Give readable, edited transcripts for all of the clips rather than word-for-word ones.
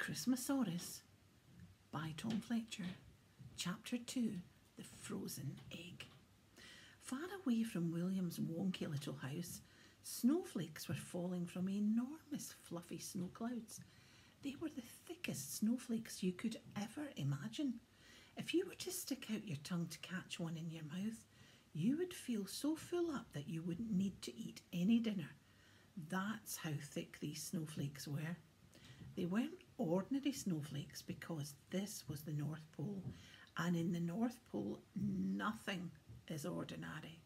Christmasaurus by Tom Fletcher. Chapter 2, The Frozen Egg. Far away from William's wonky little house, snowflakes were falling from enormous fluffy snow clouds. They were the thickest snowflakes you could ever imagine. If you were to stick out your tongue to catch one in your mouth, you would feel so full up that you wouldn't need to eat any dinner. That's how thick these snowflakes were. They weren't ordinary snowflakes because this was the North Pole, and in the North Pole nothing is ordinary.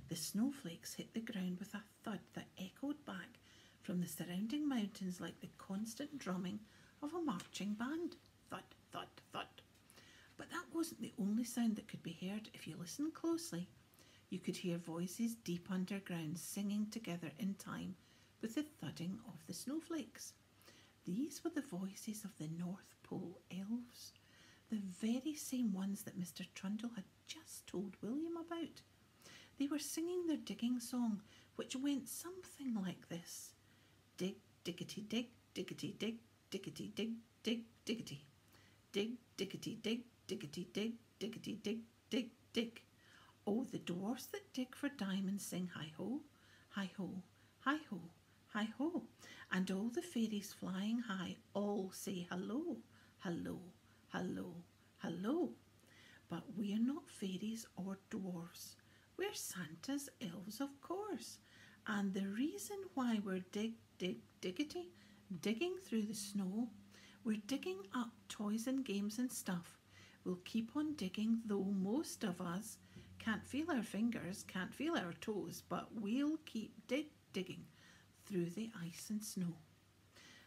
The snowflakes hit the ground with a thud that echoed back from the surrounding mountains like the constant drumming of a marching band. Thud, thud, thud. But that wasn't the only sound that could be heard. If you listened closely, you could hear voices deep underground singing together in time with the thudding of the snowflakes. These were the voices of the North Pole Elves, the very same ones that Mr. Trundle had just told William about. They were singing their digging song, which went something like this. Dig, diggity, dig, diggity, dig, diggity, dig, dig, diggity. Dig, diggity, dig, diggity, dig, diggity, dig, dig, dig. Oh, the dwarfs that dig for diamonds sing hi-ho, hi-ho, hi-ho, hi-ho. And all the fairies flying high all say hello, hello, hello, hello. But we're not fairies or dwarfs. We're Santa's elves, of course. And the reason why we're diggity, digging through the snow, we're digging up toys and games and stuff. We'll keep on digging, though most of us can't feel our fingers, can't feel our toes, but we'll keep digging through the ice and snow.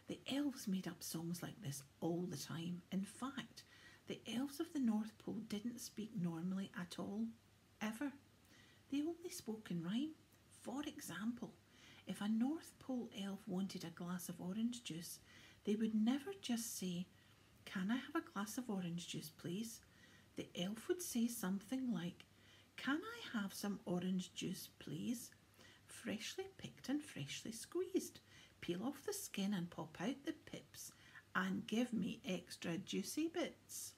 The elves made up songs like this all the time. In fact, the elves of the North Pole didn't speak normally at all, ever. They only spoke in rhyme. For example, if a North Pole elf wanted a glass of orange juice, they would never just say, "Can I have a glass of orange juice, please?" The elf would say something like, "Can I have some orange juice, please? Freshly picked and freshly squeezed. Peel off the skin and pop out the pips and give me extra juicy bits."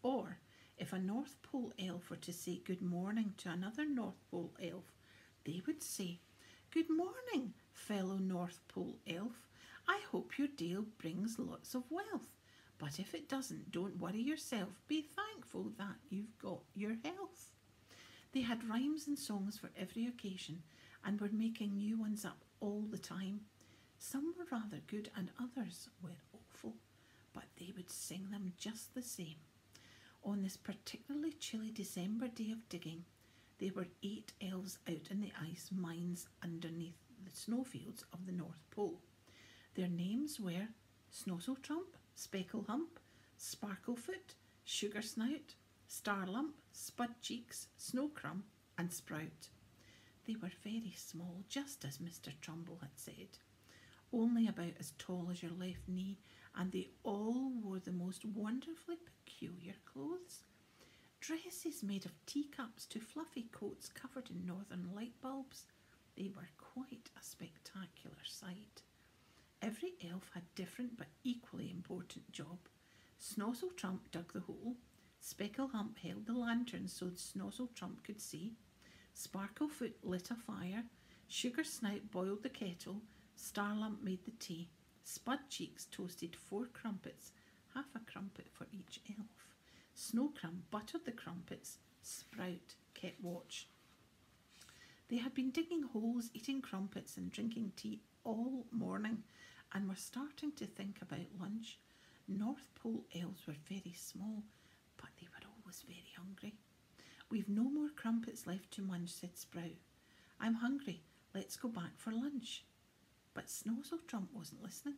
Or, if a North Pole elf were to say good morning to another North Pole elf, they would say, "Good morning, fellow North Pole elf. I hope your day brings lots of wealth. But if it doesn't, don't worry yourself. Be thankful that you've got your health." They had rhymes and songs for every occasion and were making new ones up all the time. Some were rather good and others were awful, but they would sing them just the same. On this particularly chilly December day of digging, there were 8 elves out in the ice mines underneath the snowfields of the North Pole. Their names were Snozzletrump, Specklehump, Sparklefoot, Sugarsnout, Starlump, Spudcheeks, Snowcrumb and Sprout. They were very small, just as Mr. Trumbull had said, only about as tall as your left knee, and they all wore the most wonderfully peculiar clothes. Dresses made of teacups to fluffy coats covered in northern light bulbs. They were quite a spectacular sight. Every elf had different but equally important job. Snozzletrump dug the hole. Specklehump held the lantern so Snozzletrump could see. Sparklefoot lit a fire. Sugarsnout boiled the kettle. Starlump made the tea. Spudcheeks toasted 4 crumpets, half a crumpet for each elf. Snowcrumb buttered the crumpets. Sprout kept watch. They had been digging holes, eating crumpets and drinking tea all morning and were starting to think about lunch. North Pole elves were very small, but they were always very hungry. "We've no more crumpets left to munch," said Sprout. "I'm hungry. Let's go back for lunch." But Snozzletrump wasn't listening.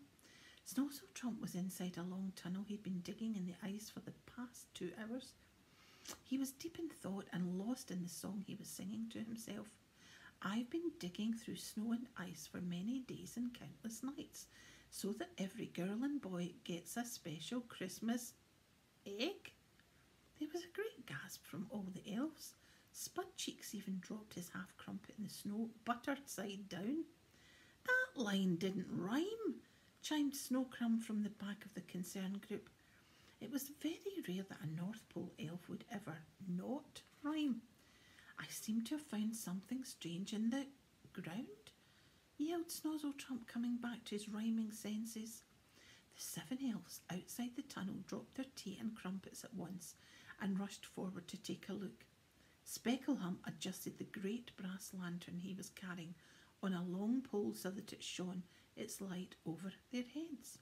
Snozzletrump was inside a long tunnel he'd been digging in the ice for the past 2 hours. He was deep in thought and lost in the song he was singing to himself. "I've been digging through snow and ice for many days and countless nights, so that every girl and boy gets a special Christmas egg." There was a great gasp from all the elves. Spudcheeks even dropped his half crumpet in the snow, buttered side down. "That line didn't rhyme," chimed Snowcrumb from the back of the concerned group. It was very rare that a North Pole elf would ever not rhyme. I seem to have found something strange in the ground, yelled Snozzletrump, coming back to his rhyming senses. The 7 elves outside the tunnel dropped their tea and crumpets at once and rushed forward to take a look. Specklehump adjusted the great brass lantern he was carrying on a long pole so that it shone its light over their heads.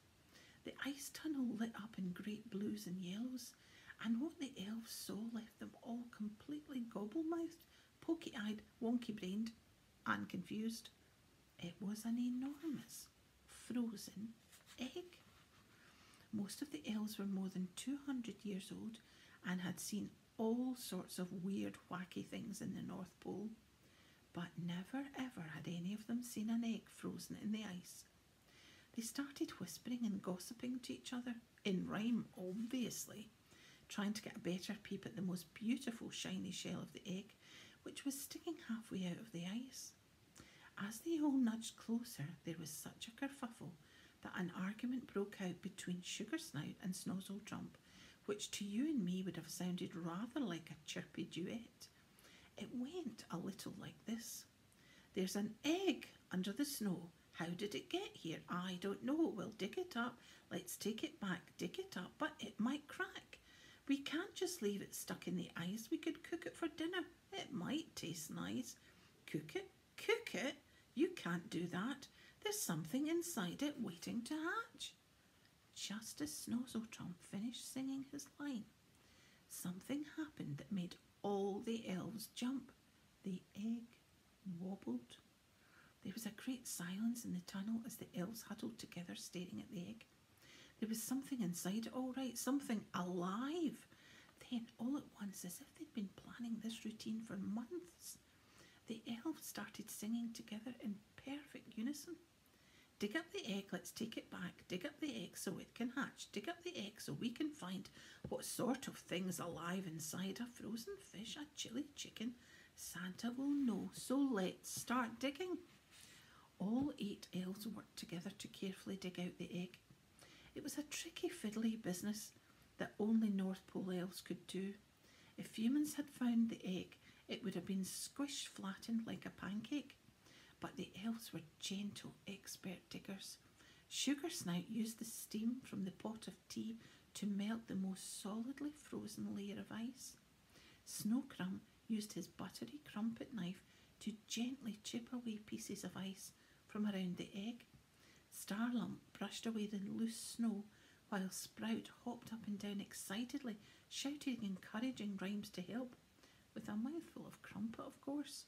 The ice tunnel lit up in great blues and yellows, and what the elves saw left them all completely gobble-mouthed, poky-eyed, wonky-brained, and confused. It was an enormous frozen egg. Most of the elves were more than 200 years old and had seen all sorts of weird, wacky things in the North Pole, but never ever had any of them seen an egg frozen in the ice. They started whispering and gossiping to each other, in rhyme obviously, trying to get a better peep at the most beautiful shiny shell of the egg, which was sticking halfway out of the ice. As they all nudged closer, there was such a kerfuffle that an argument broke out between Sugarsnout and Snozzletrump, which to you and me would have sounded rather like a chirpy duet. It went a little like this. "There's an egg under the snow. How did it get here? I don't know. We'll dig it up. Let's take it back. Dig it up, but it might crack. We can't just leave it stuck in the ice. We could cook it for dinner. It might taste nice." "Cook it? Cook it? You can't do that. There's something inside it waiting to hatch." Just as Snozzletrump finished singing his line, something happened that made all the elves jump. The egg wobbled. There was a great silence in the tunnel as the elves huddled together staring at the egg. There was something inside it, all right, something alive. Then, all at once, as if they'd been planning this routine for months, the elves started singing together in perfect unison. "Dig up the egg, let's take it back. Dig up the egg so it can hatch. Dig up the egg so we can find what sort of thing's alive inside. A frozen fish, a chili chicken. Santa will know, so let's start digging." All 8 elves worked together to carefully dig out the egg. It was a tricky, fiddly business that only North Pole elves could do. If humans had found the egg, it would have been squished flattened like a pancake. But the elves were gentle, expert diggers. Sugarsnout used the steam from the pot of tea to melt the most solidly frozen layer of ice. Snowcrumb used his buttery crumpet knife to gently chip away pieces of ice from around the egg. Starlump brushed away the loose snow, while Sprout hopped up and down excitedly, shouting encouraging rhymes to help, with a mouthful of crumpet, of course.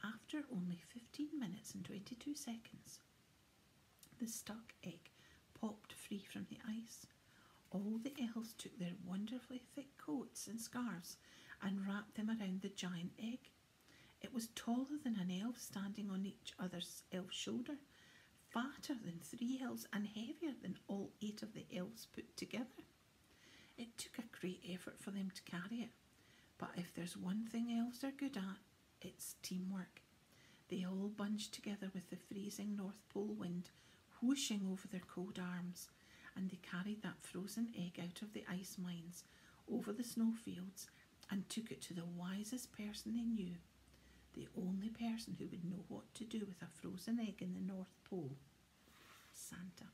After only 15 minutes and 22 seconds, the stuck egg popped free from the ice. All the elves took their wonderfully thick coats and scarves and wrapped them around the giant egg. It was taller than an elf standing on each other's elf shoulder, fatter than 3 elves, and heavier than all 8 of the elves put together. It took a great effort for them to carry it, but if there's one thing elves are good at, it's teamwork. They all bunched together with the freezing North Pole wind whooshing over their cold arms, and they carried that frozen egg out of the ice mines, over the snowfields, and took it to the wisest person they knew, the only person who would know what to do with a frozen egg in the North Pole: Santa.